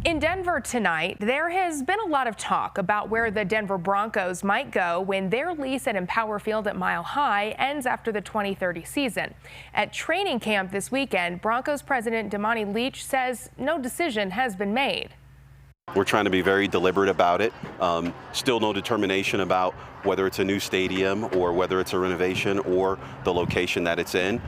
In Denver tonight, there has been a lot of talk about where the Denver Broncos might go when their lease at Empower Field at Mile High ends after the 2030 season. At training camp this weekend, Broncos president Damani Leach says no decision has been made. We're trying to be very deliberate about it. Still no determination about whether it's a new stadium or whether it's a renovation or the location that it's in.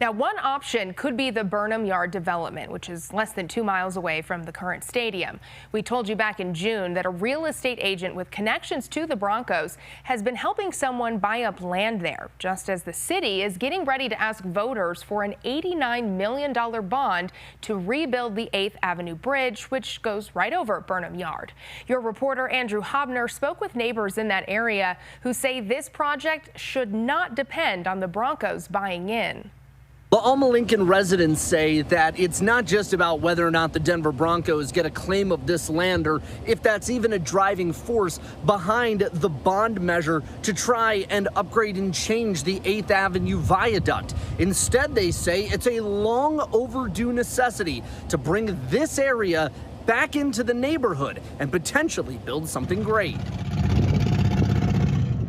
Now, one option could be the Burnham Yard development, which is less than 2 miles away from the current stadium. We told you back in June that a real estate agent with connections to the Broncos has been helping someone buy up land there, just as the city is getting ready to ask voters for an $89 million bond to rebuild the 8th Avenue Bridge, which goes right over Burnham Yard. Your reporter Andrew Hobner spoke with neighbors in that area who say this project should not depend on the Broncos buying in. The Alma Lincoln residents say that it's not just about whether or not the Denver Broncos get a claim of this land or if that's even a driving force behind the bond measure to try and upgrade and change the 8th Avenue Viaduct. Instead, they say it's a long overdue necessity to bring this area back into the neighborhood and potentially build something great.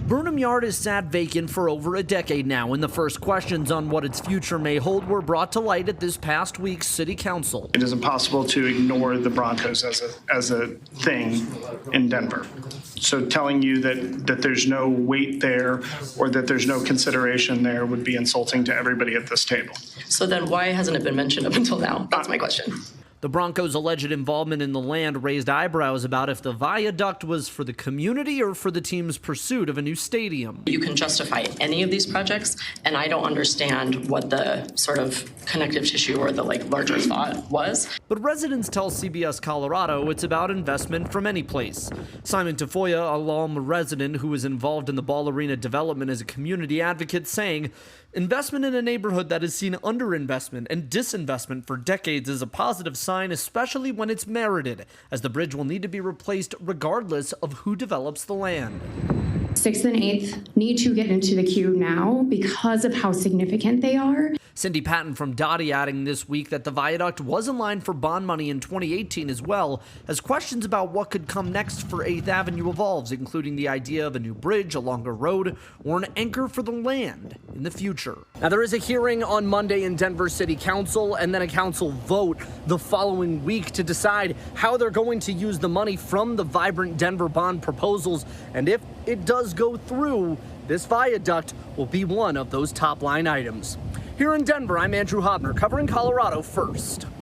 Burnham Yard has sat vacant for over a decade now, and the first questions on what its future may hold were brought to light at this past week's city council. It is impossible to ignore the Broncos as a thing in Denver. So telling you that there's no weight there or that there's no consideration there would be insulting to everybody at this table. So then why hasn't it been mentioned up until now? That's my question. The Broncos' alleged involvement in the land raised eyebrows about if the viaduct was for the community or for the team's pursuit of a new stadium. You can justify any of these projects, and I don't understand what the sort of connective tissue or the larger thought was. But residents tell CBS Colorado it's about investment from any place. Simon Tafoya, a Loma resident who was involved in the ball arena development as a community advocate, saying investment in a neighborhood that has seen underinvestment and disinvestment for decades is a positive sign, especially when it's merited, as the bridge will need to be replaced regardless of who develops the land. 6th and 8th need to get into the queue now because of how significant they are. Cindy Patton from Dottie adding this week that the viaduct was in line for bond money in 2018 as well, as questions about what could come next for 8th Avenue evolves, including the idea of a new bridge, a longer road, or an anchor for the land in the future. Now, there is a hearing on Monday in Denver City Council and then a council vote the following week to decide how they're going to use the money from the Vibrant Denver bond proposals, and if it does go through, this viaduct will be one of those top line items. Here in Denver, I'm Andrew Hobner, covering Colorado First.